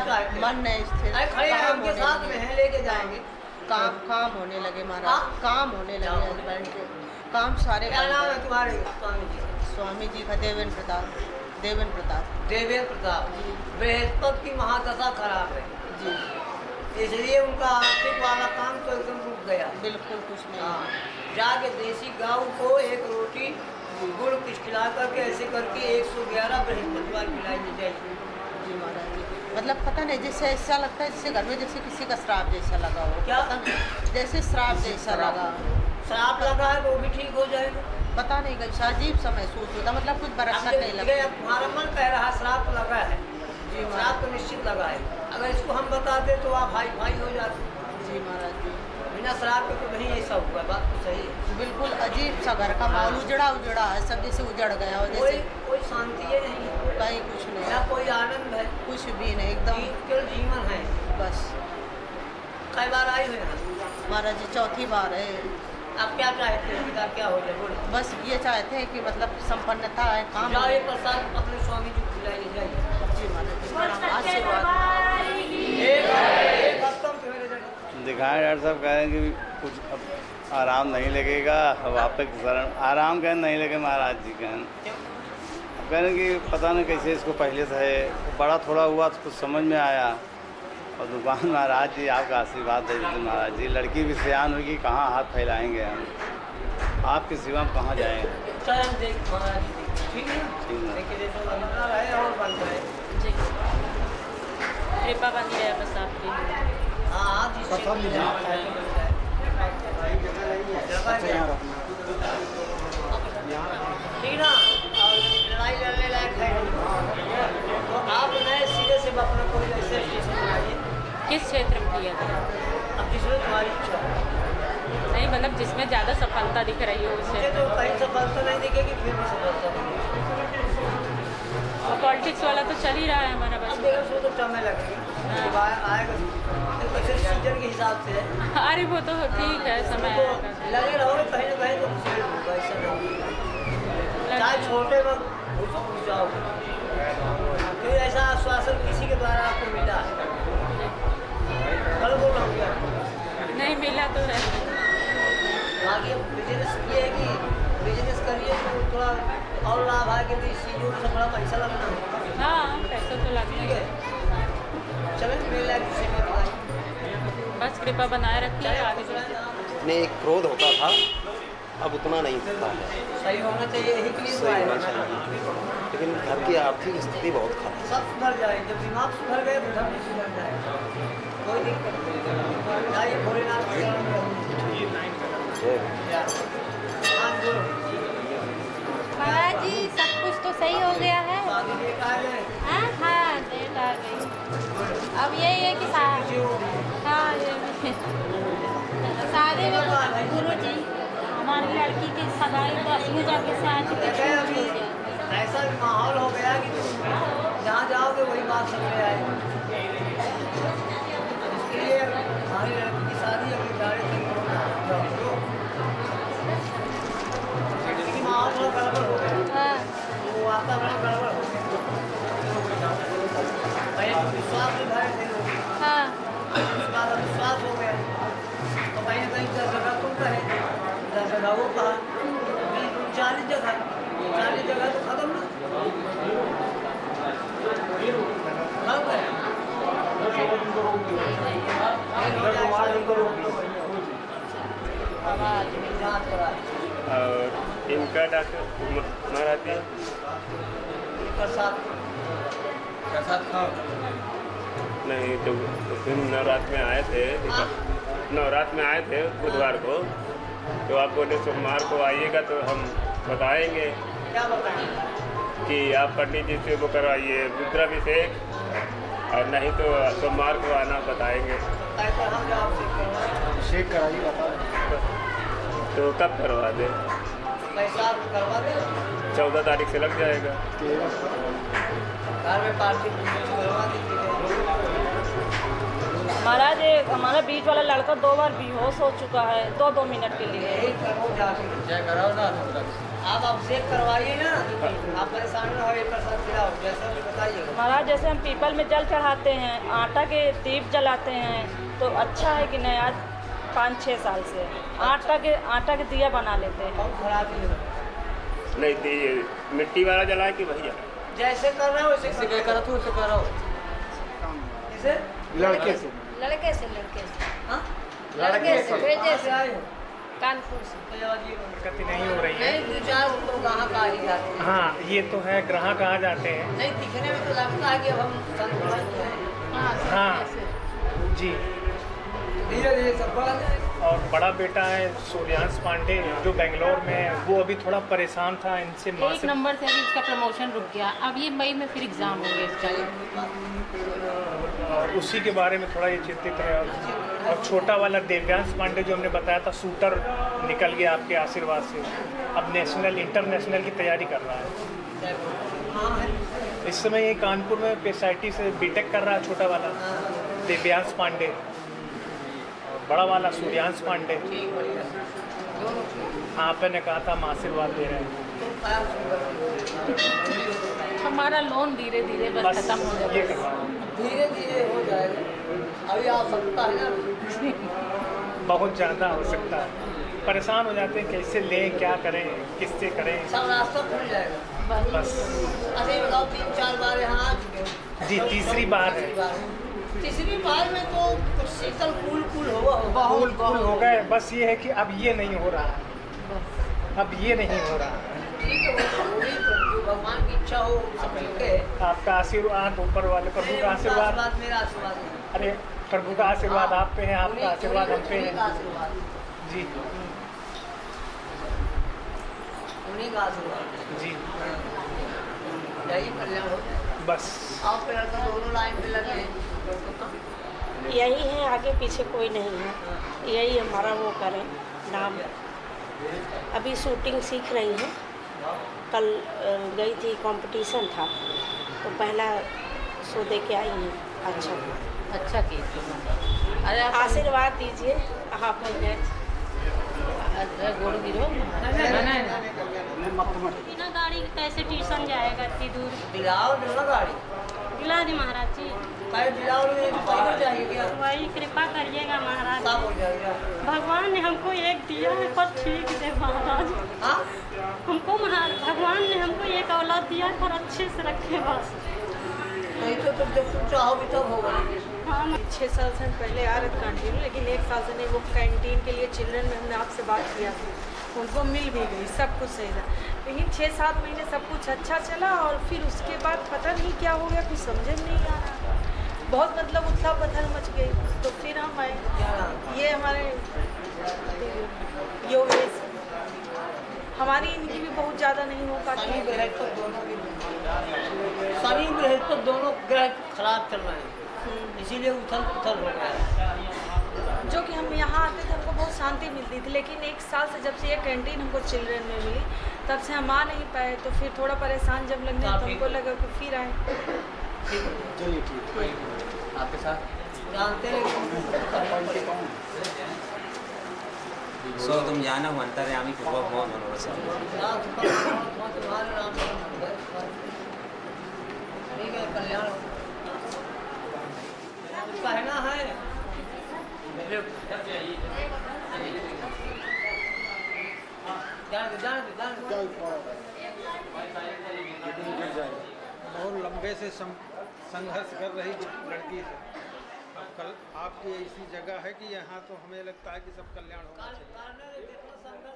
चाहते? मन नहीं स्थिर, अरे खड़े हैं, काम उनके होने साथ लगे। में हैं, लेके जाएंगे। काम होने लगे महाराज, हाँ? काम होने क्या लगे होने हस्बैंड के, काम सारे क्या बन नाम गए। है तुम्हारे स्वामी जी? स्वामी जी का देवेंद्र प्रताप। देवेंद्र प्रताप। बृहस्पति की महादशा खराब है जी, इसलिए उनका आर्थिक वाला काम तो एकदम रुक गया। बिल्कुल कुछ नहीं। हाँ, जाके देसी गाँव को एक रोटी गुड़ खिला करके ऐसे करके 111 बृहस्पतिवार खिलाई जाएगी। जी महाराज जी, मतलब पता नहीं, जैसे ऐसा लगता है जैसे घर में जैसे किसी का श्राप जैसा लगा हो। क्या? पता नहीं, जैसे श्राप जैसा लगा। श्राप लगा है तो वो भी ठीक हो जाएगा। पता नहीं कैसा अजीब सा महसूस होता, मतलब कुछ बरकत नहीं लगता। अब तुम्हारा मन कह रहा श्राप लगा है, जी श्राप महाराज तो निश्चित लगा है। अगर इसको हम बता दे तो आप भाई भाई हो जाते। जी महाराज जी, बिना श्राप के तो नहीं ऐसा हुआ, बात तो सही है। बिल्कुल अजीब सा घर का माहौल उजड़ा है, सब जैसे उजड़ गया हो, कोई जैसे कोई शांति ही नहीं है, कहीं कुछ नहीं, ना कोई आनंद है, कुछ भी नहीं, एकदम केवल जीवन है। बस। कई बार आई हुए हैं महाराज जी चौथी बार है। आप क्या चाहते हैं पिता क्या हो जाए बोलो? बस ये चाहते हैं कि मतलब संपन्नता है, काम जाओ हो। ये प्रसाद अपने स्वामी जी को खिलाइए जाइए। जी महाराज जी, बड़ा आशीर्वाद। एक हफ्ता में मेरे जगह दिखाएं डॉक्टर साहब, कह रहे हैं कि कुछ अब आराम नहीं लगेगा, अब आप तक आराम कहन नहीं लगे महाराज जी कहन। अब कह रहे हैं कि पता नहीं कैसे इसको पहले से है, बड़ा थोड़ा हुआ तो कुछ समझ में आया। और दुकान महाराज जी आपका आशीर्वाद दे दीजिए महाराज जी, लड़की भी सयान होगी, कहाँ हाथ फैलाएंगे हम, आपके सिवा हम कहाँ जाएंगे। चरण देख महाराज जी ठीक है ठीक है। देखिए जैसे बनता रहे और बन जाए। जी कृपा बनी रहे बस आपकी। हाँ जिससे कि मिल जाए। ठीक ना, और लड़ाई लड़ने लायक है नहीं। तो आप नए सिरे से अपना कोई ऐसे स्टेशन बनाइए किस क्षेत्र में किया था? अब जिसमें तुम्हारी इच्छा हो। नहीं मतलब जिसमें ज़्यादा सफलता दिख रही हो उसे। मुझे तो कहीं सफलता नहीं दिखेगी, फिर भी सफलता मिलेगी। और पॉलिटिक्स वाला तो चल ही रहा है हमारा अब बस। देखो उसमें तो समय लगेगा, जब आएगा तो वैसे सीजन के हिसाब से है। अरे वो तो ठीक है, समय तो आएगा। लगे रहोगे कहीं ना कहीं तो कुछ नहीं होगा, ऐसा नहीं। चाहे छोटे वक्त घुस जाओ, फिर ऐसा आश्वासन किसी के द्वारा आपको मिला है? कल बोल रहा हूँ क्या? नहीं मिला तो है। बाकी अब बिजनेस ये है कि बिजनेस करिए तो थोड़ा और लाभ आएगा, कि इस चीज़ों में थोड़ा पैसा लगना है। हाँ पैसा तो लगना ठीक ही है, है। चलो मेरे लायक किसी में बताइए। बस कृपा बनाए रखिए आगे बढ़िए। में एक क्रोध होता था, अब उतना नहीं होता है। सही होना चाहिए, यही के लिए तो सही आए होना हैं। चाहिए, लेकिन घर की आर्थिक स्थिति बहुत खराब है। सब सुधर जाए, जब दिमाग सुधर गए तो धर्म सुधर जाए, कोई दिक्कत नहीं। जाइए भोलेनाथ के शरण में रहिए। जय हाँ बोलो। महाराज जी सब कुछ तो सही हो गया है। शादी डेट आ गए। हाँ हाँ डेट आ गई। अब यही है कि हाँ शादी में गुरु जी हमारी लड़की की सगाई 10वीं जगह से आज देखिए अभी ऐसा माहौल हो गया कि जहाँ जाओगे वही बात समझ आएगी। इसके लिए हमारी लड़की की शादी अभी गाड़ी तक माहौल थोड़ा गड़बड़ हो गया, हाँ वो वातावरण गड़बड़ हो गया। पहले तो विश्वास में भरे थे लोग, हाँ उसके बाद अब विश्वास हो गया तो कहीं ना कहीं 10 जगह तुम कहे, 10 जगह वो कहा, 40 जगह तो खत्म ना खत्म है। जाँच करा और इनका डॉक्टर महाराज जी प्रसाद नहीं तो फिर नवरात्र में आए थे, नवरात्र में आए थे बुधवार को, तो आप बोले सोमवार को आइएगा तो हम बताएंगे क्या बताएं? कि आप पंडित जी से वो करवाइए रुद्राभिषेक, और नहीं तो सोमवार को आना बताएंगे। ऐसा हम जब आपसे करवाएं, शेक कराइए, बता तो कब करवा दें? पैसा आप करवा दें, 14 तारीख से लग जाएगा। घर में पार्टी करवा दीजिए। महाराज हमारा बीच वाला लड़का 2 बार बेहोश हो चुका है, 2 मिनट के लिए। यही करो जाके। जय कराओ ना। आप अभिषेक करवाइए ना, आप परेशान ना हो, एक प्रसाद खिलाओ, जैसा भी बताइए। महाराज जैसे हम पीपल में जल चढ़ाते हैं, आटा के दीप जलाते हैं, तो अच्छा है कि नहीं? आज 5-6 साल से आटा के दिया बना लेते हैं। कौन खराबी है? नहीं तो ये मिट्टी वाला जलाए कि वही जलाए? जैसे कर रहे हो वैसे करो, तू उसे करो। किसे? लड़के से लड़के से हाँ? लड़के से भेजे से आए हो? कानपुर से। दिक्कत नहीं हो रही है। नहीं, 2-4 लोग कहाँ का ही जाते हैं। हाँ, ये तो है, ग्राहक आ जाते हैं। नहीं, दिखने में तो लगता है कि अब हम संत भाई हैं। हाँ जी। धीरे धीरे सब बढ़ जाएगा। और बड़ा बेटा है सूर्यांश पांडे जो बेंगलोर में है, वो अभी थोड़ा परेशान था इनसे एक मासिक, नंबर से अभी उसका प्रमोशन रुक गया। अब ये मई में फिर एग्ज़ाम होंगे इसका। और उसी के बारे में थोड़ा ये चिंतित है। और छोटा वाला देव्यांश पांडे जो हमने बताया था, शूटर निकल गया आपके आशीर्वाद से, अब नेशनल इंटरनेशनल की तैयारी कर रहा है। इस समय ये कानपुर में PSIT से BTech कर रहा है, छोटा वाला देव्यांश पांडे, और बड़ा वाला सूर्यांश पांडे। आपने कहा था हम आशीर्वाद दे रहे हैं। हमारा लोन धीरे धीरे बस खत्म हो ये जाएगा। करवा धीरे धीरे हो जाएगा। अभी आप सकता है ना, बहुत ज़्यादा हो सकता है। परेशान हो जाते हैं, कैसे लें, क्या करें, किससे करें। सब रास्ता खुल जाएगा। बस अच्छा ये बताओ, 3-4 बार यहाँ आ चुके हो? जी, तीसरी बार है। तीसरी बार में तो कुछ शीतल कूल होगा। कूल हो गए। बस ये है कि अब ये नहीं हो रहा है, अब ये नहीं हो रहा है। ठीक है, वो भी जो भगवान की इच्छा हो सब ठीक है। आपका आशीर्वाद, ऊपर वाले प्रभु का आशीर्वाद। मेरा आशीर्वाद है। अरे प्रभु का आशीर्वाद आप पे है, आपका आशीर्वाद हम पे उन्हीं का है। आशीर्वाद, जी उन्हीं का आशीर्वाद जी, यही कल्याण हो जाए। बस आप पे लड़का दोनों लाइन पे लगे हैं। यही है, आगे पीछे कोई नहीं है, यही हमारा वो करें नाम। अभी शूटिंग सीख रही हैं, कल गई थी, कंपटीशन था तो पहला शो दे के आई हैं। अच्छा की। अरे आप आशीर्वाद दीजिए आप हैं। गोड़ गिरो बिना गाड़ी के कैसे ट्यूशन जाएगा इतनी दूर? दिलाओ ना गाड़ी, दिला दी महाराज जी। कहीं दिलाओ नहीं तो पैदल जाएंगे क्या? वही कृपा करिएगा महाराज। सब हो जाएगा। भगवान ने हमको एक दिया है, पर ठीक है महाराज। हाँ, हमको भगवान ने हमको एक औलाद दिया है, पर अच्छे से रखे बस। नहीं तो तुम जब तुम चाहोगे तब होगा। हाँ, 6 साल से हम पहले आ रहे थे कैंटीन, लेकिन 1 साल से नहीं। वो कैंटीन के लिए चिल्ड्रन में हमने आपसे बात किया था, उनको मिल भी गई, सब कुछ सही था। लेकिन 6-7 महीने सब कुछ अच्छा चला, और फिर उसके बाद पता नहीं क्या हो गया, कुछ समझ में नहीं आ रहा। बहुत मतलब उथल पथल मच गई, तो फिर हम आए। ये हमारे योगेश, हमारी इनकी भी बहुत ज़्यादा नहीं हो पाती। शनि बृहस्पति दोनों ग्रह खराब चल रहे हैं, इसीलिए उथल पुथल हो गया। जो कि हम यहाँ आते थे हमको बहुत शांति मिलती थी, लेकिन 1 साल से जब से ये कैंटीन हमको चिल्ड्रन में मिली, तब से हम आ नहीं पाए। तो फिर थोड़ा परेशान जब लगने तो हमको लगा कि फिर आए। चलिए ठीक है, आपके साथ जानते हैं सो तुम जाना अंतर्यामी बहुत मनोरस तुम्हारे नाम ठीक है, कल्याण कहना है। बहुत लंबे से संघर्ष कर रही लड़की से, अब कल आपकी ऐसी जगह है कि यहाँ तो हमें लगता है कि सब कल्याण होना चाहिए।